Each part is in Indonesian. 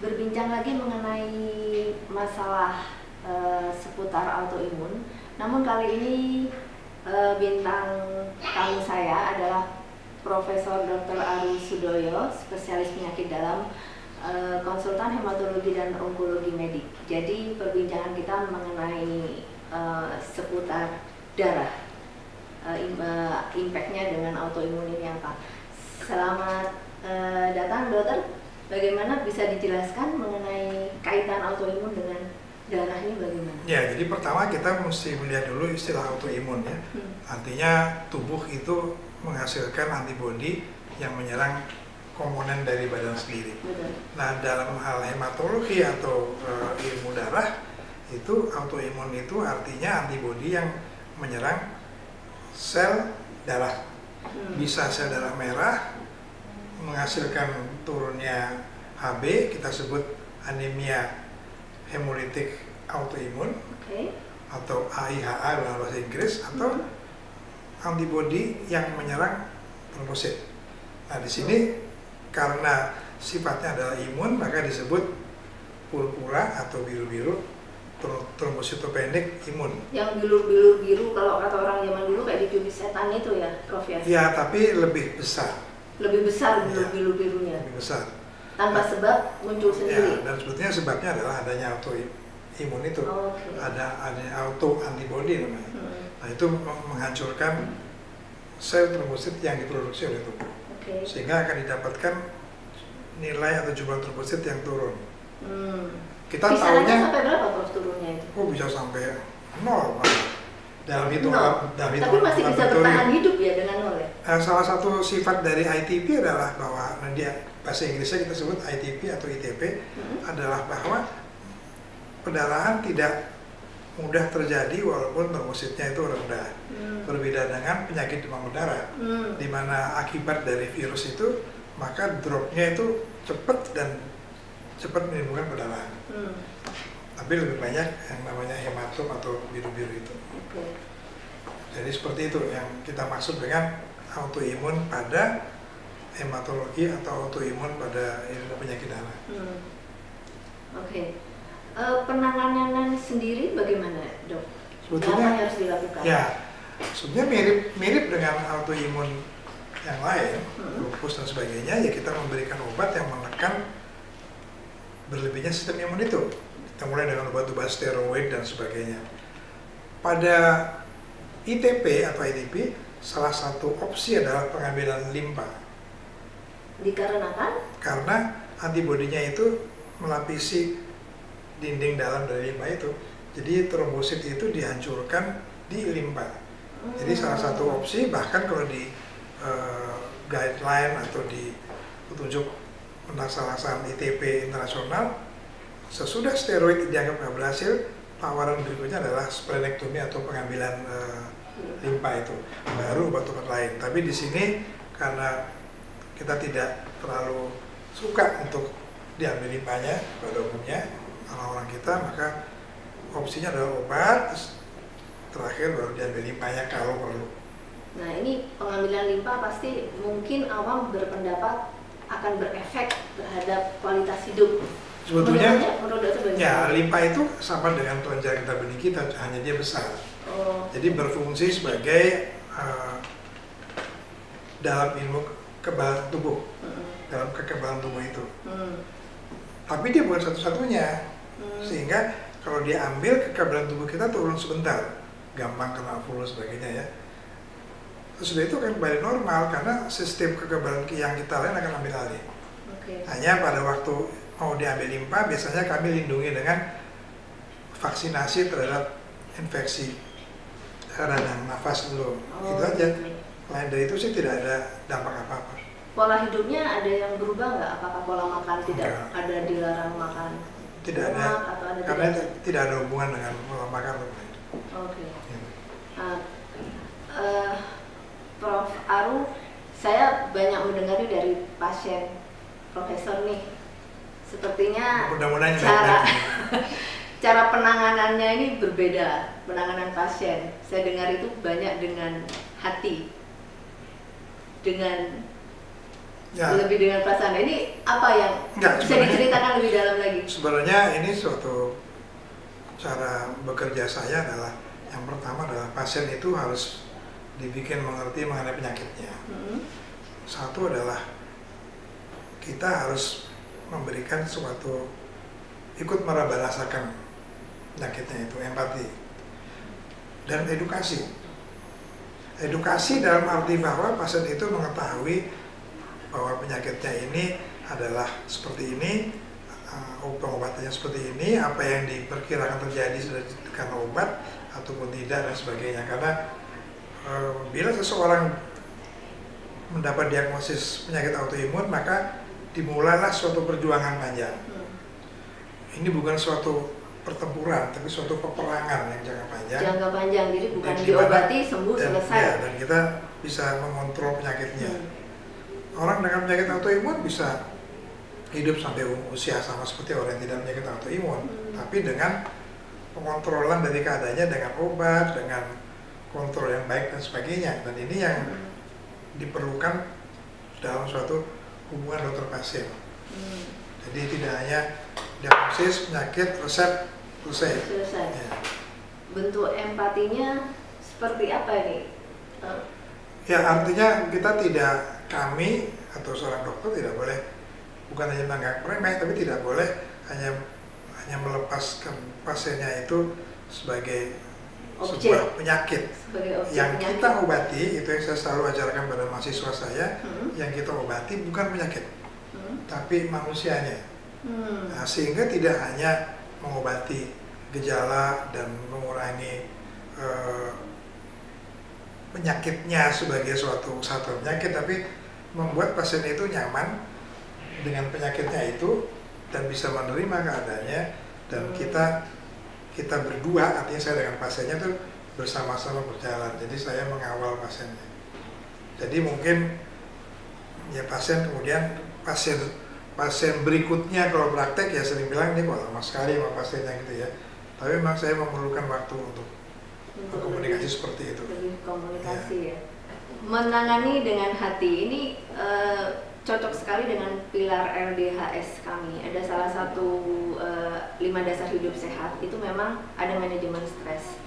berbincang lagi mengenai masalah seputar autoimun. Namun kali ini bintang tamu saya adalah Profesor Dr. Aru Sudoyo, spesialis penyakit dalam, konsultan hematologi dan onkologi medik. Jadi perbincangan kita mengenai seputar darah, impactnya dengan autoimun ini apa. Selamat datang dokter. Bagaimana bisa dijelaskan mengenai kaitan autoimun dengan darah ini bagaimana? Ya, jadi pertama kita mesti melihat dulu istilah autoimun ya. Artinya tubuh itu menghasilkan antibodi yang menyerang komponen dari badan sendiri. Betul. Nah, dalam hal hematologi atau ilmu darah itu autoimun itu artinya antibodi yang menyerang sel darah. Bisa sel darah merah menghasilkan turunnya HB, kita sebut anemia hemolitik autoimun, atau AIHA dalam bahasa Inggris, atau antibodi yang menyerang trombosit. Nah, di sini karena sifatnya adalah imun, maka disebut purpura atau biru-biru trombositopenik imun. Yang bilur-bilur biru kalau kata orang zaman dulu kayak dicubit setan itu ya, Prof ya? Ya, tapi lebih besar. Lebih besar bilur-bilur birunya? Lebih besar. Tanpa sebab muncul sendiri? Ya, dan sebetulnya sebabnya adalah adanya autoimun itu. Ada auto antibody namanya. Nah, itu menghancurkan sel trombosit yang diproduksi oleh tubuh. Sehingga akan didapatkan nilai atau jumlah trombosit yang turun. Kita tahunya sampai berapa Prof turunnya itu? Oh, bisa sampai 0 dalam hitungan. Tapi masih bisa bertahan hidup ya dengan 0 ya? Salah satu sifat dari ITP adalah bahwa dia bahasa Inggrisnya kita sebut ITP atau ITP adalah bahwa pendarahan tidak mudah terjadi walaupun trombositnya itu rendah. Berbeda dengan penyakit demam berdarah, di mana akibat dari virus itu maka dropnya itu cepat menimbulkan pendarahan. Tapi lebih banyak yang namanya hematom atau biru-biru itu. Jadi seperti itu yang kita maksud dengan autoimun pada hematologi atau autoimun pada ilmu penyakit darah. Penanganan sendiri bagaimana dok? Sebetulnya apa yang harus dilakukan? Ya, sebenarnya mirip dengan autoimun yang lain, lupus dan sebagainya. Ya, kita memberikan obat yang menekan berlebihnya sistem imun itu. Kita mulai dengan obat-obat steroid dan sebagainya. Pada ITP atau ITP, salah satu opsi adalah pengambilan limpa. Dikarenakan? Karena antibodinya itu melapisi dinding dalam dari limpa itu. Jadi trombosit itu dihancurkan di limpa. Jadi salah satu opsi, bahkan kalau di guideline atau di petunjuk penlaksanasan ITP internasional, sesudah steroid dianggap nggak berhasil, tawaran berikutnya adalah splenektomi atau pengambilan limpa itu, baru obat-obat lain. Tapi di sini karena kita tidak terlalu suka untuk diambil limpanya pada umumnya orang-orang kita, maka opsinya adalah obat, terakhir baru diambil limpanya kalau perlu. Nah, ini pengambilan limpa pasti mungkin awam berpendapat akan berefek terhadap kualitas hidup. Sebetulnya ya, limpa itu sama dengan kelenjar getah benih kita, hanya dia besar. Jadi berfungsi sebagai dalam ilmu kekebalan tubuh, dalam kekebalan tubuh itu. Tapi dia bukan satu-satunya, sehingga kalau dia ambil, kekebalan tubuh kita turun sebentar, gampang kena flu sebagainya ya. Sesudah itu akan kembali normal karena sistem kekebalan yang kita lain akan ambil alih. Hanya pada waktu mau diambil limpa, biasanya kami lindungi dengan vaksinasi terhadap infeksi radang nafas dulu. Itu aja. Lain dari itu sih tidak ada dampak apa-apa. Pola hidupnya ada yang berubah nggak? Apakah pola makan tidak ada dilarang makan? Tidak ada, karena tidak ada hubungan dengan pola makan. Prof. Aru, saya banyak mendengar dari pasien Profesor nih, sepertinya cara penanganannya ini berbeda, penanganan pasien. Saya dengar itu banyak dengan hati, dengan Ya. Lebih dengan perasaan. Ini apa yang bisa diceritakan lebih dalam lagi? Sebenarnya ini suatu cara bekerja saya adalah yang pertama adalah pasien itu harus dibikin mengerti mengenai penyakitnya. Satu adalah kita harus memberikan suatu ikut meraba rasakan penyakitnya itu, empati dan edukasi. Edukasi dalam arti bahwa pasien itu mengetahui bahwa penyakitnya ini adalah seperti ini, pengobatannya seperti ini, apa yang diperkirakan terjadi sudah karena obat ataupun tidak dan sebagainya. Karena bila seseorang mendapat diagnosis penyakit autoimun, maka dimulailah suatu perjuangan panjang. Ini bukan suatu pertempuran, tapi suatu peperangan yang jangka panjang. Jangka panjang, jadi bukan diobati sembuh selesai. Ya, dan kita bisa mengontrol penyakitnya. Orang dengan penyakit autoimun bisa hidup sampai usia sama seperti orang yang tidak penyakit autoimun, tapi dengan pengontrolan dari keadaannya dengan obat, dengan kontrol yang baik dan sebagainya. Dan ini yang diperlukan dalam suatu hubungan dokter pasien. Jadi tidak hanya diagnosis penyakit, resep, selesai. Ya. Bentuk empatinya seperti apa ini? Ya, artinya kita tidak, kami atau seorang dokter tidak boleh, bukan hanya menganggap remeh, tapi tidak boleh hanya melepaskan pasiennya itu sebagai sebuah penyakit. Yang kita obati, itu yang saya selalu ajarkan pada mahasiswa saya, yang kita obati bukan penyakit, tapi manusianya. Nah, sehingga tidak hanya mengobati gejala dan mengurangi penyakitnya sebagai suatu penyakit, tapi membuat pasien itu nyaman dengan penyakitnya itu dan bisa menerima keadaannya, dan kita berdua, artinya saya dengan pasiennya tuh bersama-sama berjalan. Jadi saya mengawal pasiennya. Jadi mungkin ya pasien kemudian pasien berikutnya kalau praktek ya sering bilang ini kok lama sekali sama pasiennya gitu ya. Tapi memang saya memerlukan waktu untuk komunikasi seperti itu. Lebih komunikasi ya. Menangani dengan hati ini cocok sekali dengan pilar LDHS kami. Ada salah satu 5 dasar hidup sehat, itu memang ada manajemen stres.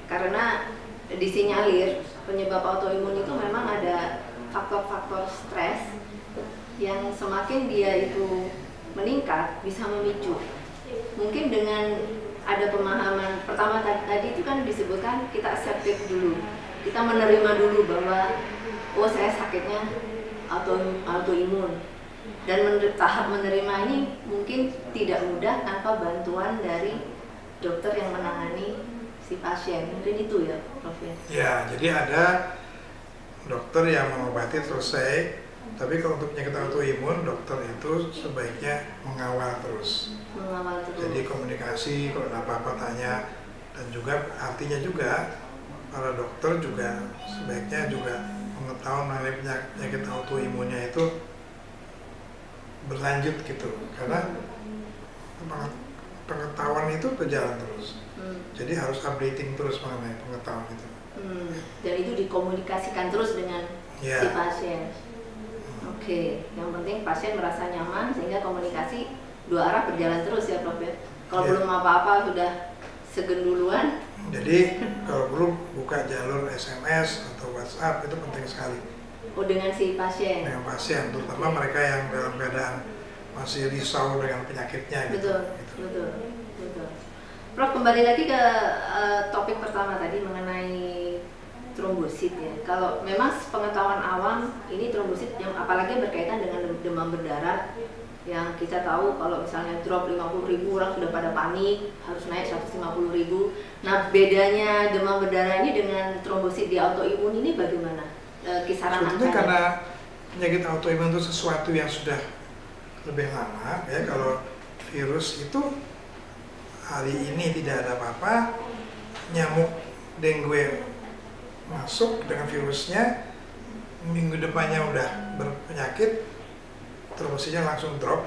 Karena disinyalir penyebab autoimun itu memang ada faktor-faktor stres yang semakin dia itu meningkat bisa memicu. Mungkin dengan ada pemahaman pertama tadi itu kan disebutkan kita accepted dulu, kita menerima dulu bahwa oh saya sakitnya autoimun, dan tahap menerima ini mungkin tidak mudah tanpa bantuan dari dokter yang menangani si pasien. Mungkin itu ya Prof. Ya, jadi ada dokter yang mengobati selesai. Tapi kalau untuk penyakit autoimun, dokter itu sebaiknya mengawal terus. Jadi komunikasi, kalau ada apa-apa tanya, dan juga artinya juga para dokter juga sebaiknya juga mengetahui mengenai penyakit autoimunnya itu berlanjut gitu, karena pengetahuan itu berjalan terus. Jadi harus updating terus mengenai pengetahuan itu. Dan itu dikomunikasikan terus dengan si pasien. Oke, yang penting pasien merasa nyaman sehingga komunikasi dua arah berjalan terus ya Prof. Kalau belum apa-apa sudah segenduluan. Jadi kalau perlu buka jalur SMS atau WhatsApp itu penting sekali. Oh, dengan si pasien. Dengan pasien, terutama mereka yang dalam keadaan masih risau dengan penyakitnya. Betul, gitu. betul. Prof, kembali lagi ke topik pertama tadi mengenai trombosit ya. Kalau memang pengetahuan awam ini trombosit yang apalagi berkaitan dengan demam berdarah, yang kita tahu kalau misalnya drop 50.000 orang sudah pada panik, harus naik 150.000. Nah, bedanya demam berdarah ini dengan trombosit di autoimun ini bagaimana? Kisaran angkanya? Sebetulnya karena penyakit autoimun itu sesuatu yang sudah lebih lama ya. Kalau virus itu hari ini tidak ada apa-apa, nyamuk dengue masuk dengan virusnya, minggu depannya udah berpenyakit, trombositnya langsung drop.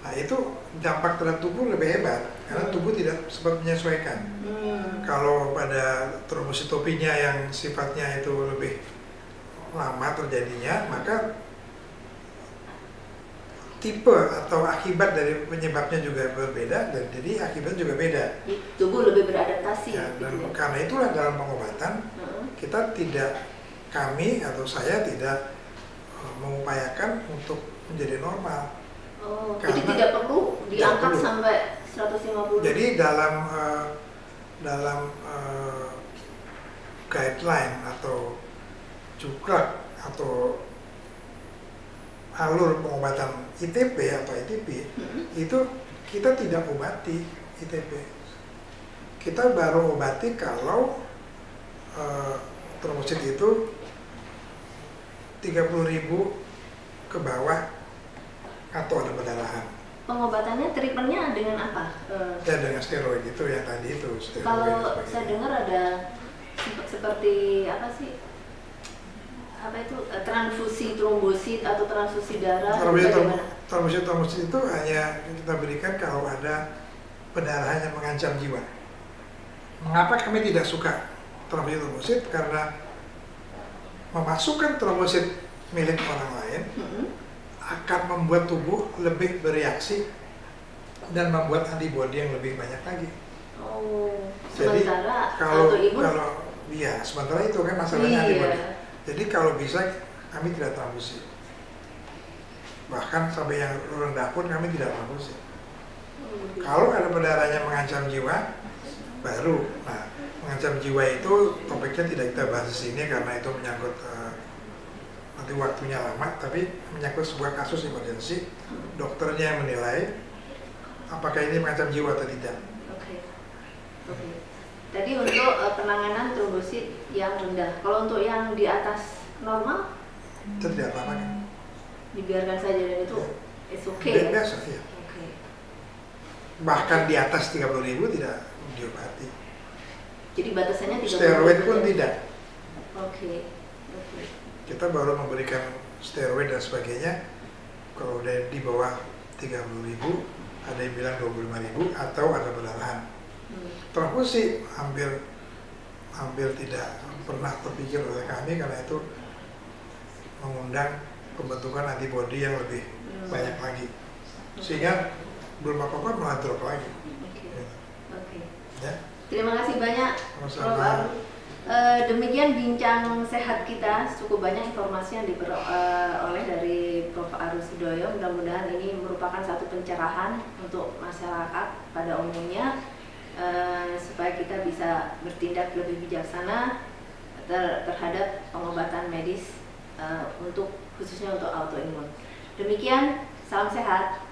Nah itu dampak terhadap tubuh lebih hebat karena tubuh tidak sempat menyesuaikan. Kalau pada trombositopenia yang sifatnya itu lebih lama terjadinya, maka tipe atau akibat dari penyebabnya juga berbeda, dan jadi akibatnya juga beda. Tubuh lebih beradaptasi. Ya, dan gitu ya. karena itulah dalam pengobatan kita tidak, kami atau saya tidak mengupayakan untuk menjadi normal. Oh, jadi tidak perlu diangkat sampai 150. Jadi dalam guideline atau cukrak atau alur pengobatan ITP atau ITP itu kita tidak obati ITP. Kita baru obati kalau trombosit itu 30.000 ke bawah atau ada pendarahan. Pengobatannya, treatmentnya dengan apa? Ya dengan steroid itu yang tadi itu. Kalau saya dengar ada seperti apa sih? Apa itu transfusi trombosit atau transfusi darah? Trombosit itu hanya kita berikan kalau ada pendarahan yang mengancam jiwa. Mengapa kami tidak suka trombosit? Karena memasukkan trombosit milik orang lain akan membuat tubuh lebih bereaksi dan membuat antibodi yang lebih banyak lagi. Oh, jadi sementara sementara itu kan masalahnya antibodi. Jadi kalau bisa kami tidak transfusi. Bahkan sampai yang rendah pun kami tidak transfusi. Kalau ada pendarahan yang mengancam jiwa, baru. Nah, mengancam jiwa itu topiknya tidak kita bahas di sini karena itu menyangkut nanti waktunya lama, tapi menyangkut sebuah kasus emergensi. Dokternya yang menilai apakah ini mengancam jiwa atau tidak. Oke. Tadi untuk penanganan trombosit yang rendah. Kalau untuk yang di atas normal, itu tidak apa-apa kan? Dibiarkan saja dan itu it's okay. Biasa ya. Okay. Bahkan di atas 30.000 tidak diobati. Jadi batasannya 30.000. Steroid pun tidak. Oke. Kita baru memberikan steroid dan sebagainya kalau udah di bawah 30.000, ada yang bilang 25.000 atau ada pendarahan. Transfusi hampir tidak pernah terpikir oleh kami karena itu mengundang pembentukan antibodi yang lebih banyak lagi, sehingga belum apa-apa malah drop lagi. Ya. Terima kasih banyak, Prof. Aru. Demikian bincang sehat kita, cukup banyak informasi yang diperoleh dari Prof. Aru Sudoyo. Mudah-mudahan ini merupakan satu pencerahan untuk masyarakat pada umumnya, supaya kita bisa bertindak lebih bijaksana terhadap pengobatan medis khususnya untuk autoimun. Demikian, salam sehat.